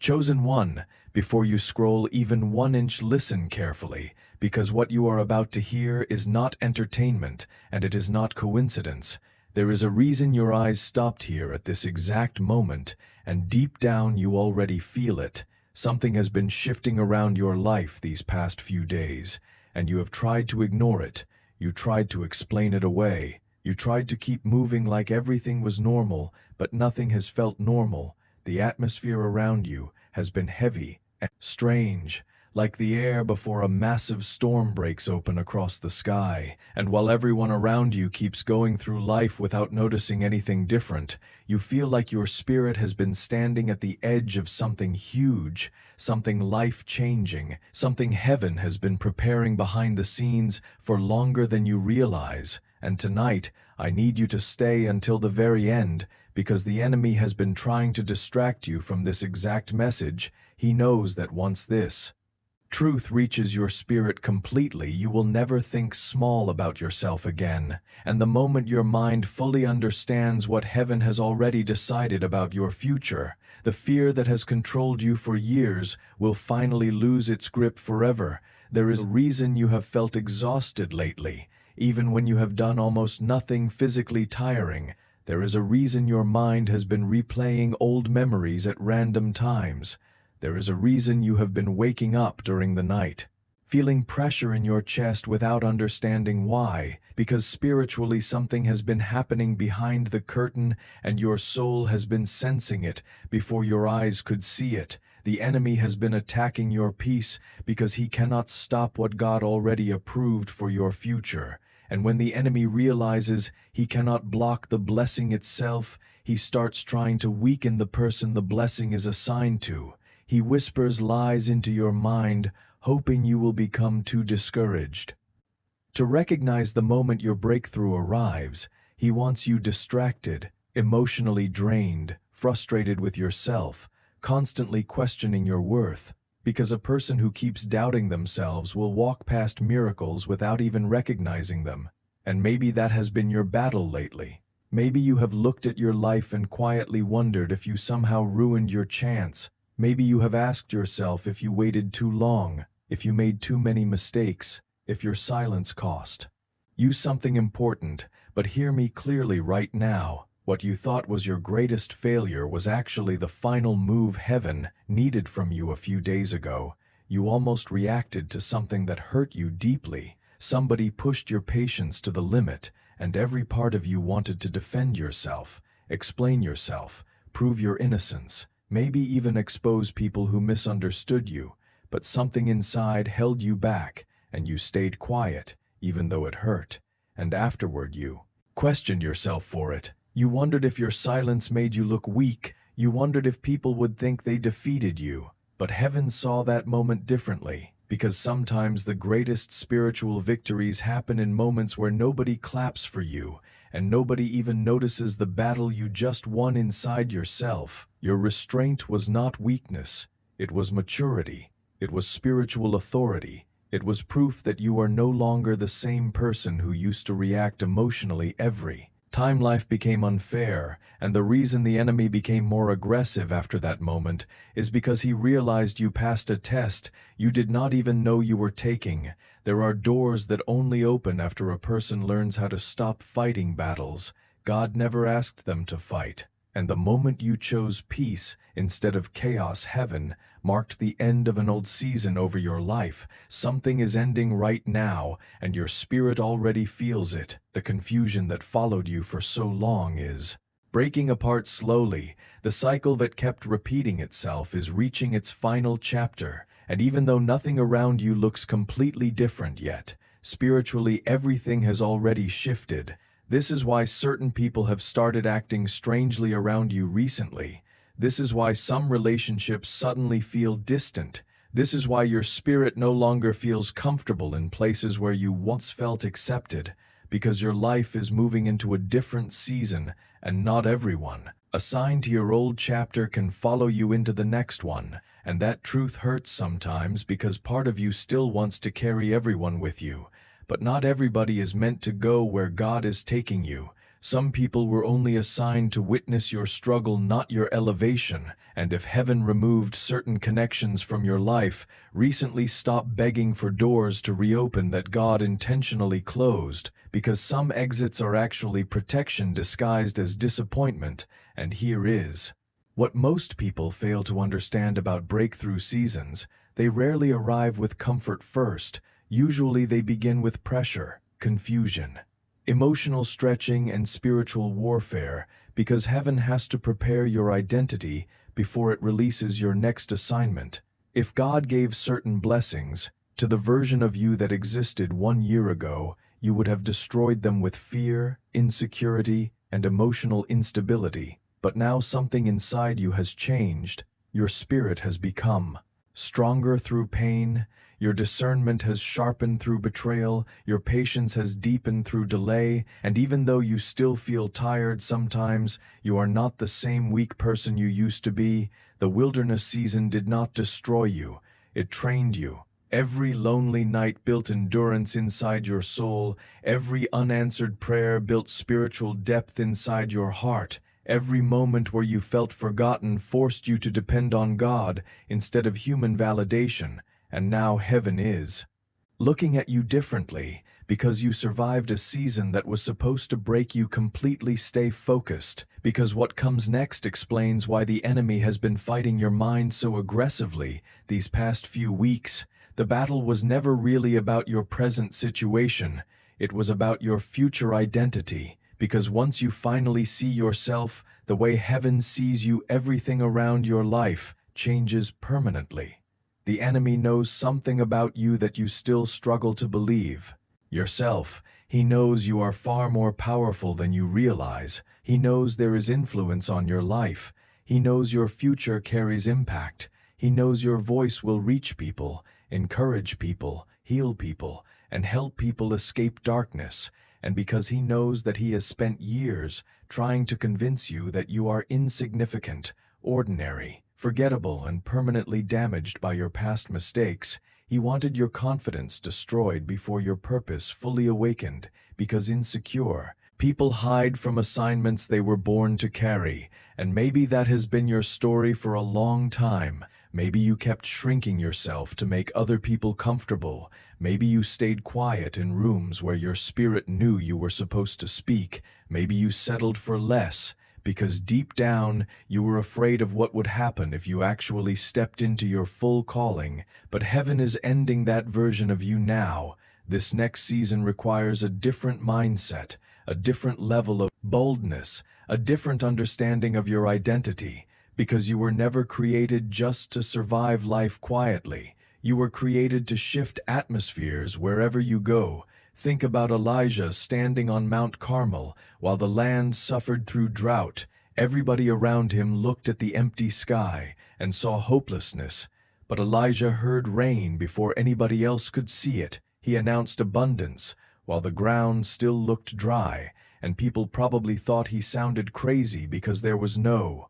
Chosen one, before you scroll even 1 inch, listen carefully, because what you are about to hear is not entertainment, and it is not coincidence. There is a reason your eyes stopped here at this exact moment, and deep down you already feel it. Something has been shifting around your life these past few days, and you have tried to ignore it. You tried to explain it away. You tried to keep moving like everything was normal, but nothing has felt normal. The atmosphere around you has been heavy and strange, like the air before a massive storm breaks open across the sky. And while everyone around you keeps going through life without noticing anything different, you feel like your spirit has been standing at the edge of something huge, something life-changing, something heaven has been preparing behind the scenes for longer than you realize. And tonight, I need you to stay until the very end, because the enemy has been trying to distract you from this exact message. He knows that once this truth reaches your spirit completely, you will never think small about yourself again. And the moment your mind fully understands what heaven has already decided about your future, the fear that has controlled you for years will finally lose its grip forever. There is a reason you have felt exhausted lately, even when you have done almost nothing physically tiring. There is a reason your mind has been replaying old memories at random times. There is a reason you have been waking up during the night, feeling pressure in your chest without understanding why, because spiritually something has been happening behind the curtain and your soul has been sensing it before your eyes could see it. The enemy has been attacking your peace because he cannot stop what God already approved for your future. And when the enemy realizes he cannot block the blessing itself, he starts trying to weaken the person the blessing is assigned to. He whispers lies into your mind, hoping you will become too discouraged. To recognize the moment your breakthrough arrives, he wants you distracted, emotionally drained, frustrated with yourself, constantly questioning your worth. Because a person who keeps doubting themselves will walk past miracles without even recognizing them. And maybe that has been your battle lately. Maybe you have looked at your life and quietly wondered if you somehow ruined your chance. Maybe you have asked yourself if you waited too long, if you made too many mistakes, if your silence cost you something important. But hear me clearly right now. What you thought was your greatest failure was actually the final move heaven needed from you a few days ago. You almost reacted to something that hurt you deeply. Somebody pushed your patience to the limit, and every part of you wanted to defend yourself, explain yourself, prove your innocence, maybe even expose people who misunderstood you. But something inside held you back, and you stayed quiet, even though it hurt. And afterward you questioned yourself for it. You wondered if your silence made you look weak. You wondered if people would think they defeated you. But heaven saw that moment differently, because sometimes the greatest spiritual victories happen in moments where nobody claps for you, and nobody even notices the battle you just won inside yourself. Your restraint was not weakness. It was maturity. It was spiritual authority. It was proof that you are no longer the same person who used to react emotionally every time life became unfair. And the reason the enemy became more aggressive after that moment is because he realized you passed a test you did not even know you were taking. There are doors that only open after a person learns how to stop fighting battles God never asked them to fight. And the moment you chose peace instead of chaos, heaven marked the end of an old season over your life. Something is ending right now, and your spirit already feels it. The confusion that followed you for so long is breaking apart slowly. The cycle that kept repeating itself is reaching its final chapter. And even though nothing around you looks completely different yet, spiritually everything has already shifted. This is why certain people have started acting strangely around you recently. This is why some relationships suddenly feel distant. This is why your spirit no longer feels comfortable in places where you once felt accepted, because your life is moving into a different season, and not everyone assigned to your old chapter can follow you into the next one. And that truth hurts sometimes because part of you still wants to carry everyone with you. But not everybody is meant to go where God is taking you. Some people were only assigned to witness your struggle, not your elevation. And if heaven removed certain connections from your life, recently stop begging for doors to reopen that God intentionally closed, because some exits are actually protection disguised as disappointment. And here is what most people fail to understand about breakthrough seasons. They rarely arrive with comfort first. Usually they begin with pressure, confusion, emotional stretching, and spiritual warfare, because heaven has to prepare your identity before it releases your next assignment. If God gave certain blessings to the version of you that existed 1 year ago, you would have destroyed them with fear, insecurity, and emotional instability. But now something inside you has changed. Your spirit has become stronger through pain. Your discernment has sharpened through betrayal, your patience has deepened through delay, and even though you still feel tired sometimes, you are not the same weak person you used to be. The wilderness season did not destroy you, it trained you. Every lonely night built endurance inside your soul. Every unanswered prayer built spiritual depth inside your heart. Every moment where you felt forgotten forced you to depend on God instead of human validation. And now heaven is looking at you differently because you survived a season that was supposed to break you completely. Stay focused, because what comes next explains why the enemy has been fighting your mind so aggressively these past few weeks. The battle was never really about your present situation. It was about your future identity, because once you finally see yourself the way heaven sees you, everything around your life changes permanently. The enemy knows something about you that you still struggle to believe. Yourself. He knows you are far more powerful than you realize. He knows there is influence on your life. He knows your future carries impact. He knows your voice will reach people, encourage people, heal people, and help people escape darkness. And because he knows that he has spent years trying to convince you that you are insignificant, ordinary, forgettable, and permanently damaged by your past mistakes, he wanted your confidence destroyed before your purpose fully awakened. Because insecure people hide from assignments they were born to carry, and maybe that has been your story for a long time. Maybe you kept shrinking yourself to make other people comfortable. Maybe you stayed quiet in rooms where your spirit knew you were supposed to speak. Maybe you settled for less, because deep down you were afraid of what would happen if you actually stepped into your full calling. But heaven is ending that version of you now. This next season requires a different mindset, a different level of boldness, a different understanding of your identity, because you were never created just to survive life quietly. You were created to shift atmospheres wherever you go. Think about Elijah standing on Mount Carmel while the land suffered through drought. Everybody around him looked at the empty sky and saw hopelessness. But Elijah heard rain before anybody else could see it. He announced abundance while the ground still looked dry, and people probably thought he sounded crazy because there was no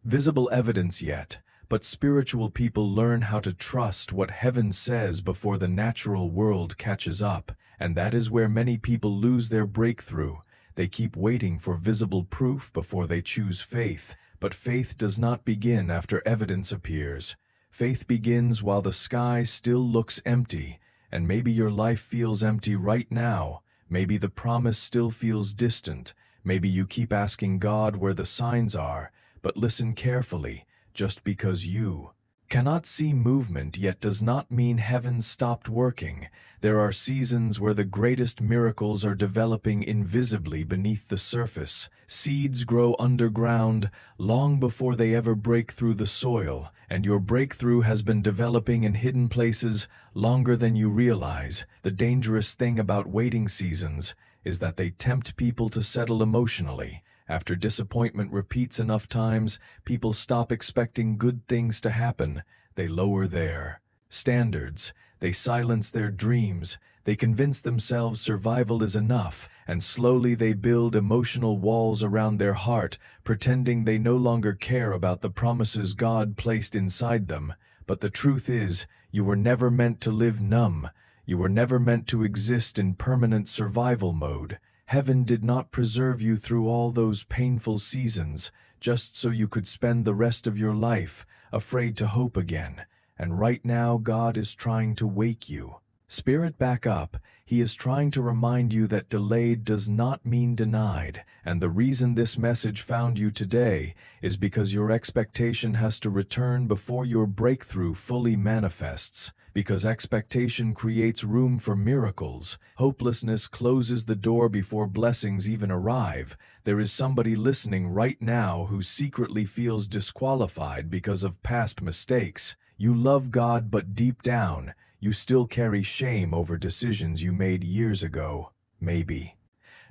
visible evidence yet. But spiritual people learn how to trust what heaven says before the natural world catches up. And that is where many people lose their breakthrough. They keep waiting for visible proof before they choose faith. But faith does not begin after evidence appears. Faith begins while the sky still looks empty. And maybe your life feels empty right now. Maybe the promise still feels distant. Maybe you keep asking God where the signs are. But listen carefully. Just because you cannot see movement yet does not mean heaven stopped working. There are seasons where the greatest miracles are developing invisibly beneath the surface. Seeds grow underground long before they ever break through the soil, and your breakthrough has been developing in hidden places longer than you realize. The dangerous thing about waiting seasons is that they tempt people to settle emotionally. After disappointment repeats enough times, people stop expecting good things to happen. They lower their standards. They silence their dreams. They convince themselves survival is enough, and slowly they build emotional walls around their heart, pretending they no longer care about the promises God placed inside them. But the truth is, you were never meant to live numb. You were never meant to exist in permanent survival mode. Heaven did not preserve you through all those painful seasons just so you could spend the rest of your life afraid to hope again. And right now, God is trying to wake you. Spirit, back up. He is trying to remind you that delayed does not mean denied, and the reason this message found you today is because your expectation has to return before your breakthrough fully manifests. Because expectation creates room for miracles. Hopelessness closes the door before blessings even arrive. There is somebody listening right now who secretly feels disqualified because of past mistakes. You love God, but deep down, you still carry shame over decisions you made years ago. Maybe.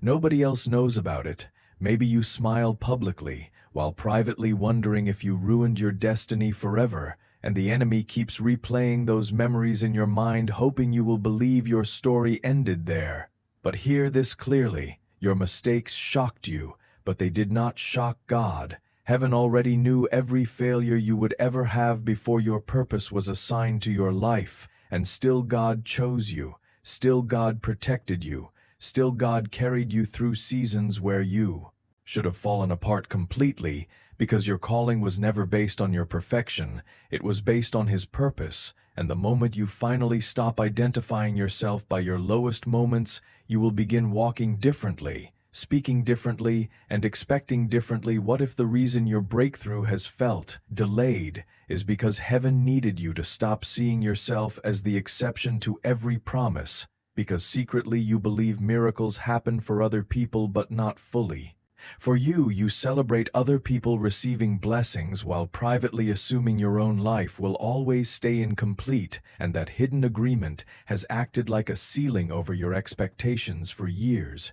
Nobody else knows about it. Maybe you smile publicly, while privately wondering if you ruined your destiny forever, and the enemy keeps replaying those memories in your mind, hoping you will believe your story ended there. But hear this clearly. Your mistakes shocked you, but they did not shock God. Heaven already knew every failure you would ever have before your purpose was assigned to your life. And still God chose you, still God protected you, still God carried you through seasons where you should have fallen apart completely, because your calling was never based on your perfection, it was based on His purpose. And the moment you finally stop identifying yourself by your lowest moments, you will begin walking differently, speaking differently, and expecting differently. What if the reason your breakthrough has felt delayed is because heaven needed you to stop seeing yourself as the exception to every promise, because secretly you believe miracles happen for other people but not fully. For you celebrate other people receiving blessings while privately assuming your own life will always stay incomplete, and that hidden agreement has acted like a ceiling over your expectations for years.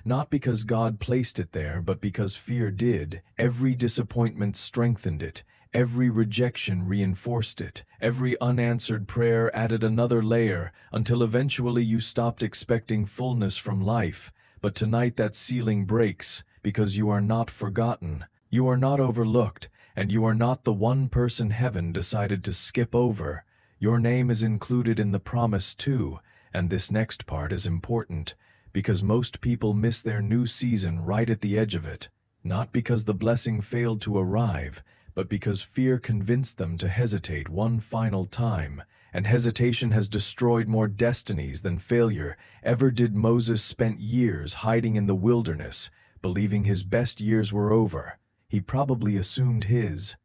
Not because God placed it there, but because fear did. Every disappointment strengthened it. Every rejection reinforced it. Every unanswered prayer added another layer, until eventually you stopped expecting fullness from life. But tonight that ceiling breaks, because you are not forgotten. You are not overlooked, and you are not the one person heaven decided to skip over. Your name is included in the promise too, and this next part is important, because most people miss their new season right at the edge of it. Not because the blessing failed to arrive, but because fear convinced them to hesitate one final time. And hesitation has destroyed more destinies than failure ever did. Moses spent years hiding in the wilderness, believing his best years were over. He probably assumed his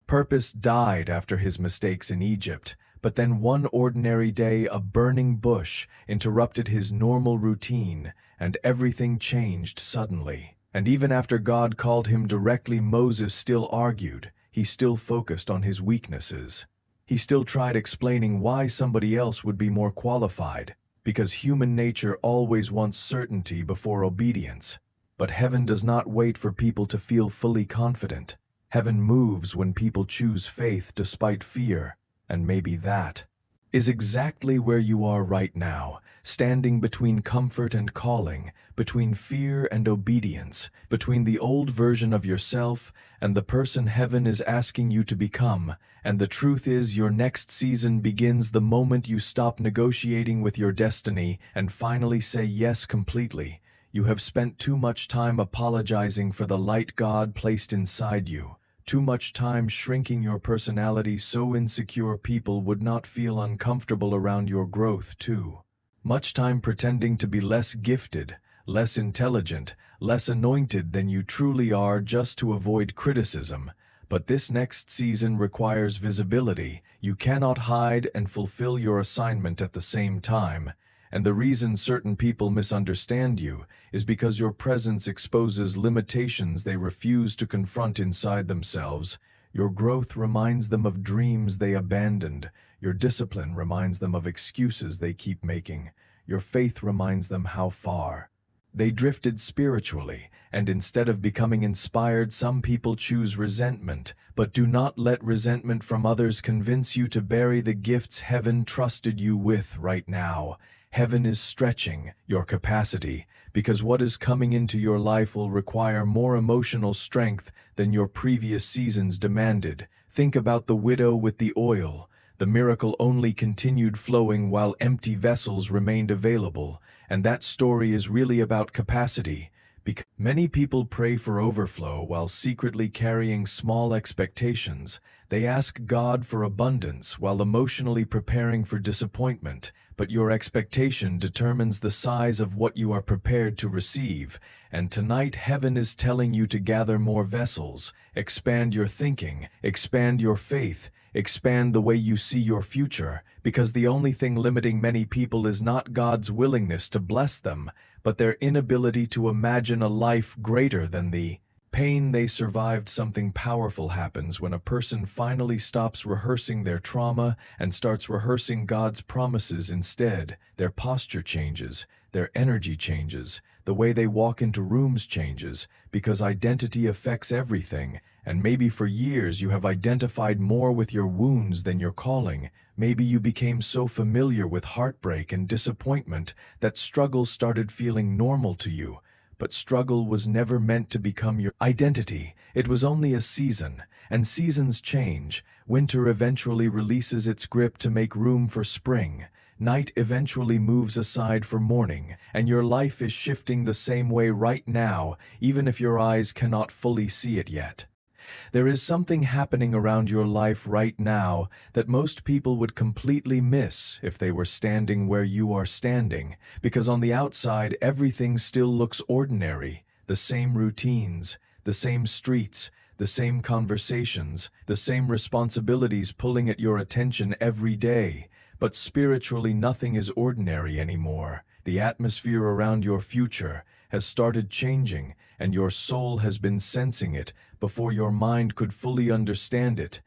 purpose died after his mistakes in Egypt. But then one ordinary day, a burning bush interrupted his normal routine, and everything changed suddenly. And even after God called him directly, Moses still argued. He still focused on his weaknesses. He still tried explaining why somebody else would be more qualified, because human nature always wants certainty before obedience. But heaven does not wait for people to feel fully confident. Heaven moves when people choose faith despite fear. And maybe that is exactly where you are right now, standing between comfort and calling, between fear and obedience, between the old version of yourself and the person heaven is asking you to become. And the truth is, your next season begins the moment you stop negotiating with your destiny and finally say yes completely. You have spent too much time apologizing for the light God placed inside you. Too much time shrinking your personality so insecure people would not feel uncomfortable around your growth too. Much time pretending to be less gifted, less intelligent, less anointed than you truly are just to avoid criticism. But this next season requires visibility. You cannot hide and fulfill your assignment at the same time. And the reason certain people misunderstand you is because your presence exposes limitations they refuse to confront inside themselves. Your growth reminds them of dreams they abandoned. Your discipline reminds them of excuses they keep making. Your faith reminds them how far they drifted spiritually. And instead of becoming inspired, some people choose resentment. But do not let resentment from others convince you to bury the gifts heaven trusted you with right now. Heaven is stretching your capacity, because what is coming into your life will require more emotional strength than your previous seasons demanded. Think about the widow with the oil. The miracle only continued flowing while empty vessels remained available, and that story is really about capacity. Because many people pray for overflow while secretly carrying small expectations. They ask God for abundance while emotionally preparing for disappointment, but your expectation determines the size of what you are prepared to receive. And tonight heaven is telling you to gather more vessels, expand your thinking, expand your faith, expand the way you see your future, because the only thing limiting many people is not God's willingness to bless them, but their inability to imagine a life greater than the pain they survived. Something powerful happens when a person finally stops rehearsing their trauma and starts rehearsing God's promises instead. Their posture changes, their energy changes, the way they walk into rooms changes, because identity affects everything. And maybe for years you have identified more with your wounds than your calling. Maybe you became so familiar with heartbreak and disappointment that struggle started feeling normal to you. But struggle was never meant to become your identity. It was only a season, and seasons change. Winter eventually releases its grip to make room for spring. Night eventually moves aside for morning, and your life is shifting the same way right now, even if your eyes cannot fully see it yet. There is something happening around your life right now that most people would completely miss if they were standing where you are standing, because on the outside everything still looks ordinary. The same routines, the same streets, the same conversations, the same responsibilities pulling at your attention every day. But spiritually nothing is ordinary anymore. The atmosphere around your future has started changing, and your soul has been sensing it before your mind could fully understand it.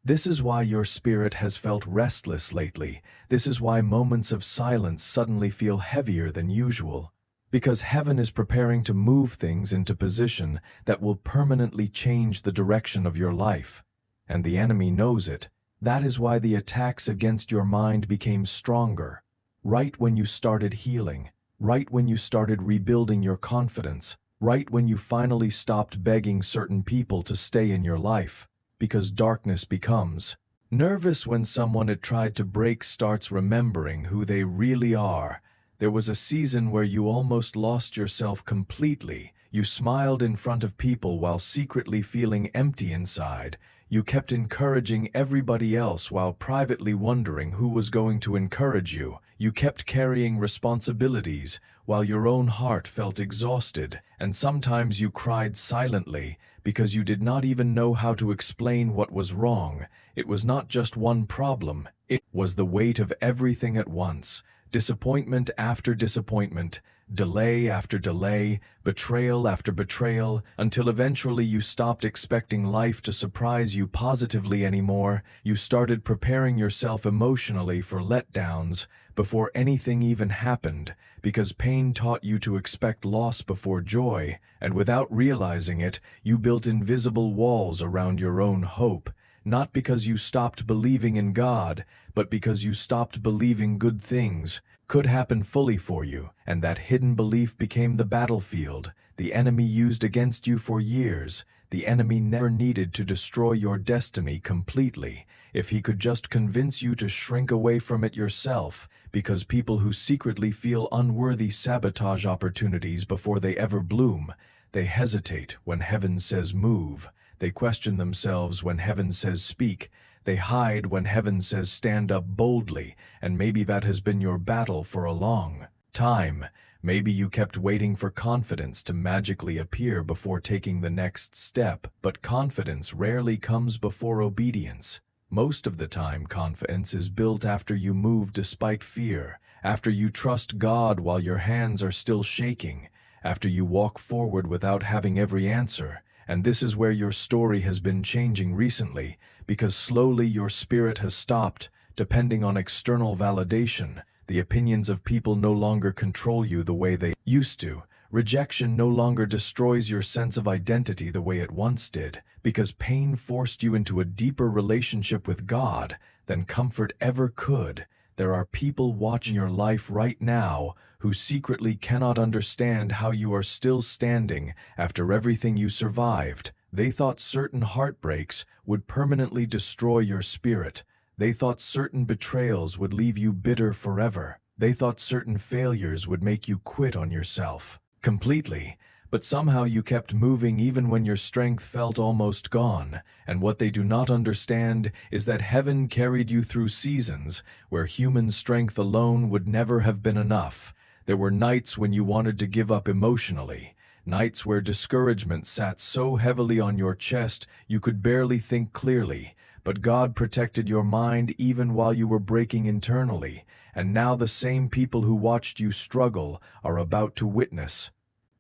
This is why your spirit has felt restless lately. This is why moments of silence suddenly feel heavier than usual. Because heaven is preparing to move things into position that will permanently change the direction of your life. And the enemy knows it. That is why the attacks against your mind became stronger. Right when you started healing, right when you started rebuilding your confidence, right when you finally stopped begging certain people to stay in your life. Because darkness becomes nervous when someone it tried to break starts remembering who they really are. There was a season where you almost lost yourself completely. You smiled in front of people while secretly feeling empty inside. You kept encouraging everybody else while privately wondering who was going to encourage you. You kept carrying responsibilities while your own heart felt exhausted, and sometimes you cried silently because you did not even know how to explain what was wrong. It was not just one problem, it was the weight of everything at once. Disappointment after disappointment, delay after delay, betrayal after betrayal, until eventually you stopped expecting life to surprise you positively anymore. You started preparing yourself emotionally for letdowns before anything even happened, because pain taught you to expect loss before joy, and without realizing it, you built invisible walls around your own hope. Not because you stopped believing in God, but because you stopped believing good things could happen fully for you, and that hidden belief became the battlefield the enemy used against you for years. The enemy never needed to destroy your destiny completely if he could just convince you to shrink away from it yourself, because people who secretly feel unworthy sabotage opportunities before they ever bloom. They hesitate when heaven says move. They question themselves when heaven says speak. They hide when heaven says stand up boldly, and maybe that has been your battle for a long time. Maybe you kept waiting for confidence to magically appear before taking the next step, but confidence rarely comes before obedience. Most of the time, confidence is built after you move despite fear, after you trust God while your hands are still shaking, after you walk forward without having every answer. And this is where your story has been changing recently, because slowly your spirit has stopped depending on external validation. The opinions of people no longer control you the way they used to. Rejection no longer destroys your sense of identity the way it once did, because pain forced you into a deeper relationship with God than comfort ever could. There are people watching your life right now who secretly cannot understand how you are still standing after everything you survived. They thought certain heartbreaks would permanently destroy your spirit. They thought certain betrayals would leave you bitter forever. They thought certain failures would make you quit on yourself completely. But somehow you kept moving even when your strength felt almost gone, and what they do not understand is that heaven carried you through seasons where human strength alone would never have been enough. There were nights when you wanted to give up emotionally, nights where discouragement sat so heavily on your chest you could barely think clearly, but God protected your mind even while you were breaking internally, and now the same people who watched you struggle are about to witness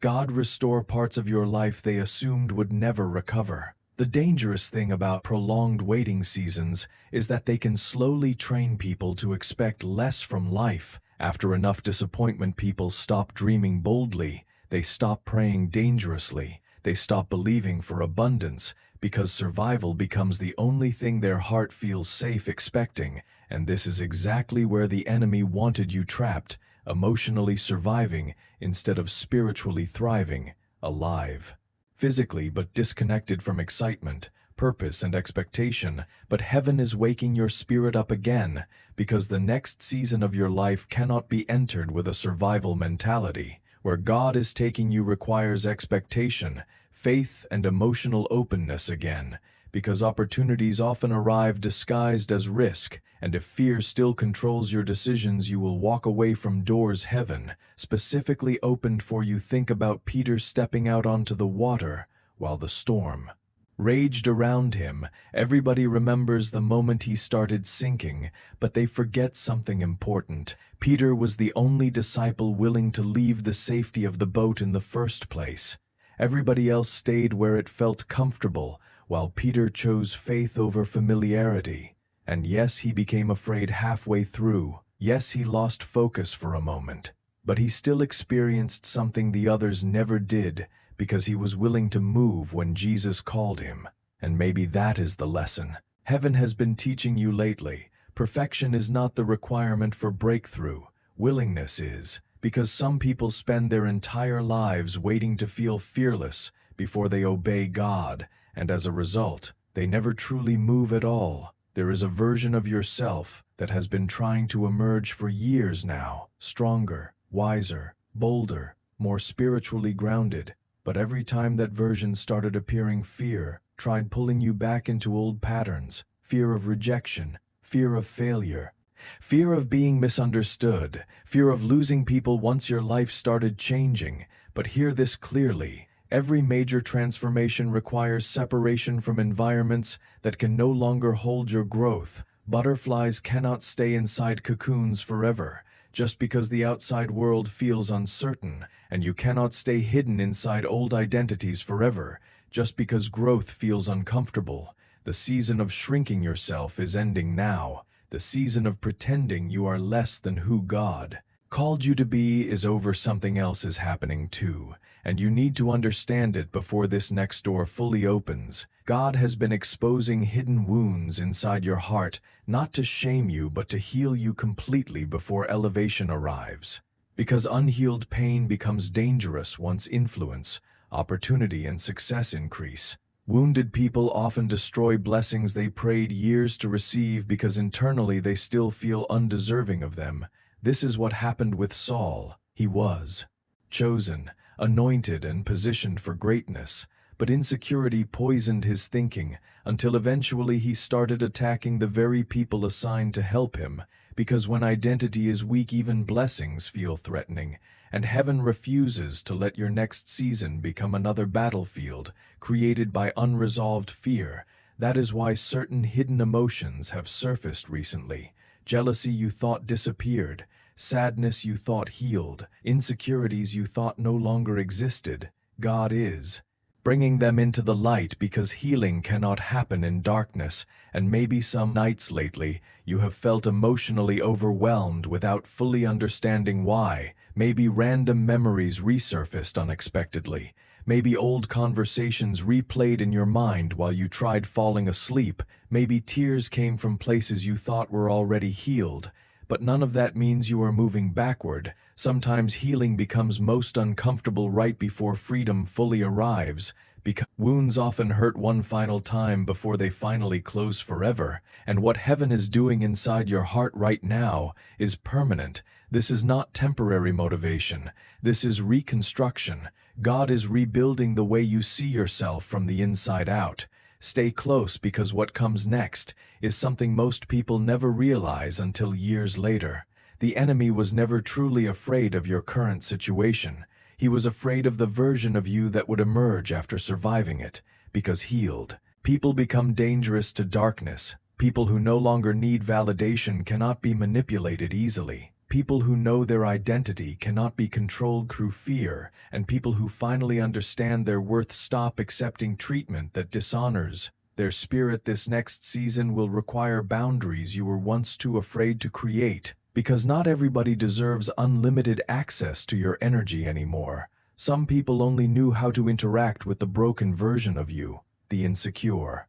God restore parts of your life they assumed would never recover. The dangerous thing about prolonged waiting seasons is that they can slowly train people to expect less from life. After enough disappointment, people stop dreaming boldly, they stop praying dangerously, they stop believing for abundance, because survival becomes the only thing their heart feels safe expecting, and this is exactly where the enemy wanted you trapped, emotionally surviving instead of spiritually thriving, alive. Physically but disconnected from excitement, purpose, and expectation, but heaven is waking your spirit up again, because the next season of your life cannot be entered with a survival mentality. Where God is taking you requires expectation, faith, and emotional openness again, because opportunities often arrive disguised as risk, and if fear still controls your decisions, you will walk away from doors heaven specifically opened for you. Think about Peter stepping out onto the water while the storm raged around him. Everybody remembers the moment he started sinking, but they forget something important. Peter was the only disciple willing to leave the safety of the boat in the first place. Everybody else stayed where it felt comfortable, while Peter chose faith over familiarity. And yes, he became afraid halfway through. Yes, he lost focus for a moment. But he still experienced something the others never did, because he was willing to move when Jesus called him. And maybe that is the lesson heaven has been teaching you lately. Perfection is not the requirement for breakthrough. Willingness is, because some people spend their entire lives waiting to feel fearless before they obey God, and as a result, they never truly move at all. There is a version of yourself that has been trying to emerge for years now, stronger, wiser, bolder, more spiritually grounded. But every time that version started appearing, fear tried pulling you back into old patterns. Fear of rejection, fear of failure, fear of being misunderstood, fear of losing people once your life started changing. But hear this clearly. Every major transformation requires separation from environments that can no longer hold your growth. Butterflies cannot stay inside cocoons forever, just because the outside world feels uncertain, and you cannot stay hidden inside old identities forever, just because growth feels uncomfortable. The season of shrinking yourself is ending now. The season of pretending you are less than who God called you to be is over. Something else is happening too, and you need to understand it before this next door fully opens. God has been exposing hidden wounds inside your heart, not to shame you, but to heal you completely before elevation arrives. Because unhealed pain becomes dangerous once influence, opportunity, and success increase. Wounded people often destroy blessings they prayed years to receive because internally they still feel undeserving of them. This is what happened with Saul. He was chosen, anointed, and positioned for greatness, but insecurity poisoned his thinking until eventually he started attacking the very people assigned to help him, because when identity is weak, even blessings feel threatening, and heaven refuses to let your next season become another battlefield created by unresolved fear. That is why certain hidden emotions have surfaced recently. Jealousy you thought disappeared, sadness you thought healed, insecurities you thought no longer existed. God is bringing them into the light because healing cannot happen in darkness, and maybe some nights lately you have felt emotionally overwhelmed without fully understanding why. Maybe random memories resurfaced unexpectedly. Maybe old conversations replayed in your mind while you tried falling asleep. Maybe tears came from places you thought were already healed. But none of that means you are moving backward. Sometimes healing becomes most uncomfortable right before freedom fully arrives, because wounds often hurt one final time before they finally close forever, and what heaven is doing inside your heart right now is permanent. This is not temporary motivation. This is reconstruction. God is rebuilding the way you see yourself from the inside out. Stay close, because what comes next is something most people never realize until years later. The enemy was never truly afraid of your current situation. He was afraid of the version of you that would emerge after surviving it, because healed. People become dangerous to darkness. People who no longer need validation cannot be manipulated easily. People who know their identity cannot be controlled through fear, and people who finally understand their worth stop accepting treatment that dishonors their spirit. This next season will require boundaries you were once too afraid to create, because not everybody deserves unlimited access to your energy anymore. Some people only knew how to interact with the broken version of you, the insecure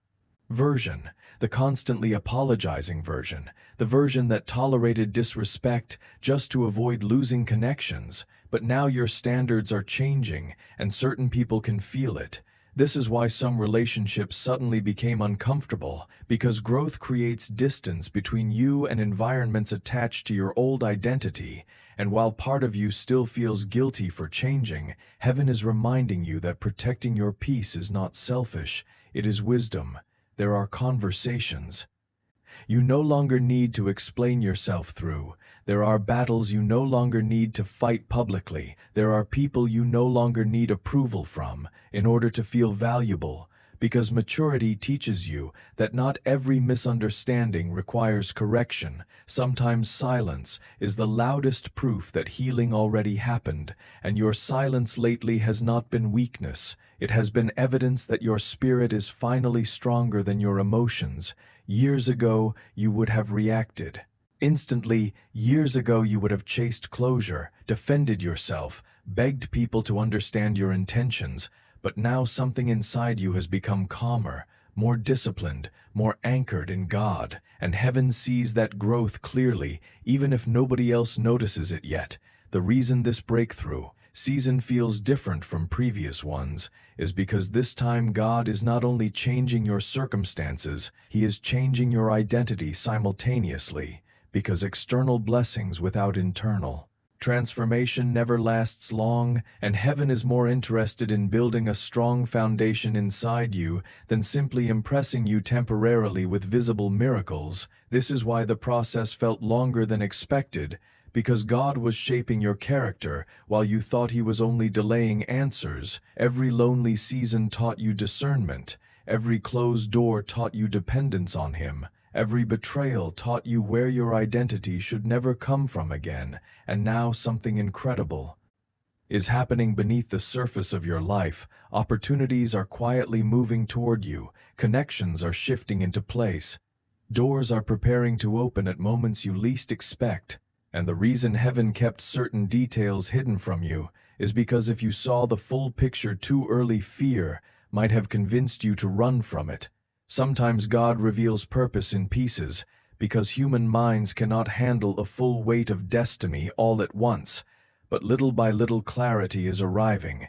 version, the constantly apologizing version, the version that tolerated disrespect just to avoid losing connections. But now your standards are changing, and certain people can feel it. This is why some relationships suddenly became uncomfortable, because growth creates distance between you and environments attached to your old identity. And while part of you still feels guilty for changing, heaven is reminding you that protecting your peace is not selfish, it is wisdom. There are conversations you no longer need to explain yourself through. There are battles you no longer need to fight publicly. There are people you no longer need approval from in order to feel valuable, because maturity teaches you that not every misunderstanding requires correction. Sometimes silence is the loudest proof that healing already happened, and your silence lately has not been weakness. It has been evidence that your spirit is finally stronger than your emotions. Years ago, you would have reacted instantly. Years ago, you would have chased closure, defended yourself, begged people to understand your intentions. But now something inside you has become calmer, more disciplined, more anchored in God, and heaven sees that growth clearly, even if nobody else notices it yet. The reason this breakthrough season feels different from previous ones is because this time God is not only changing your circumstances, He is changing your identity simultaneously, because external blessings without internal transformation never lasts long, and heaven is more interested in building a strong foundation inside you than simply impressing you temporarily with visible miracles. This is why the process felt longer than expected, because God was shaping your character while you thought He was only delaying answers. Every lonely season taught you discernment. Every closed door taught you dependence on Him. Every betrayal taught you where your identity should never come from again. And now something incredible is happening beneath the surface of your life. Opportunities are quietly moving toward you. Connections are shifting into place. Doors are preparing to open at moments you least expect. And the reason heaven kept certain details hidden from you is because if you saw the full picture too early, fear might have convinced you to run from it. Sometimes God reveals purpose in pieces, because human minds cannot handle a full weight of destiny all at once. But little by little clarity is arriving.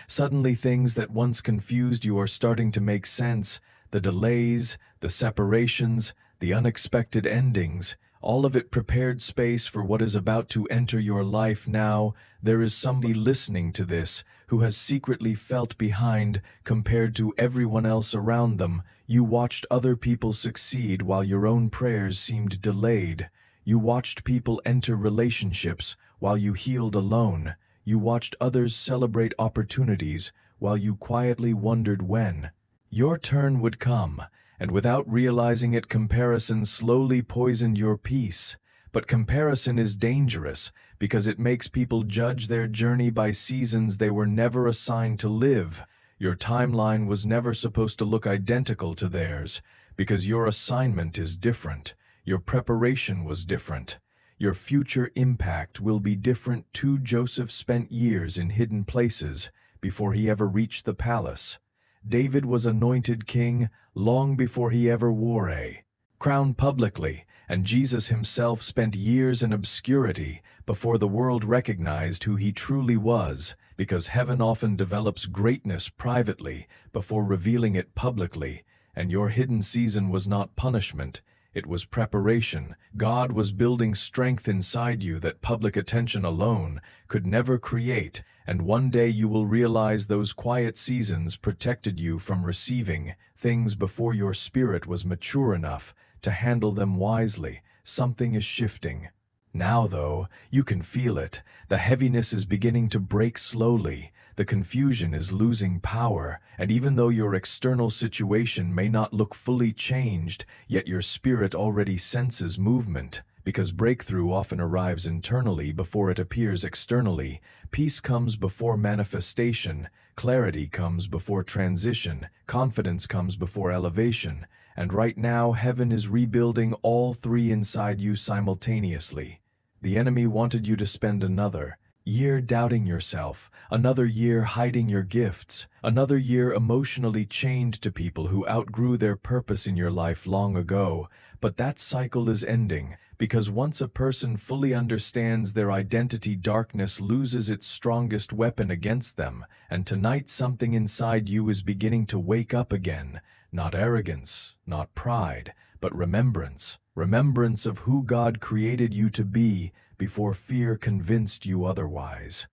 Suddenly things that once confused you are starting to make sense. The delays, the separations, the unexpected endings, all of it prepared space for what is about to enter your life now. There is somebody listening to this who has secretly felt behind compared to everyone else around them. You watched other people succeed while your own prayers seemed delayed. You watched people enter relationships while you healed alone. You watched others celebrate opportunities while you quietly wondered when your turn would come. And without realizing it, comparison slowly poisoned your peace. But comparison is dangerous because it makes people judge their journey by seasons they were never assigned to live. Your timeline was never supposed to look identical to theirs, because your assignment is different. Your preparation was different. Your future impact will be different too. Joseph spent years in hidden places before he ever reached the palace. David was anointed king long before he ever wore a crown publicly, and Jesus himself spent years in obscurity before the world recognized who he truly was. because heaven often develops greatness privately before revealing it publicly, and your hidden season was not punishment, it was preparation. God was building strength inside you that public attention alone could never create, and one day you will realize those quiet seasons protected you from receiving things before your spirit was mature enough to handle them wisely. Something is shifting. Now, though, you can feel it. The heaviness is beginning to break slowly. The confusion is losing power, and even though your external situation may not look fully changed, yet your spirit already senses movement. Because breakthrough often arrives internally before it appears externally, peace comes before manifestation, clarity comes before transition, confidence comes before elevation, and right now heaven is rebuilding all three inside you simultaneously. The enemy wanted you to spend another year doubting yourself, another year hiding your gifts, another year emotionally chained to people who outgrew their purpose in your life long ago. But that cycle is ending, because once a person fully understands their identity, darkness loses its strongest weapon against them, and tonight something inside you is beginning to wake up again. Not arrogance, not pride, but remembrance. Remembrance of who God created you to be before fear convinced you otherwise.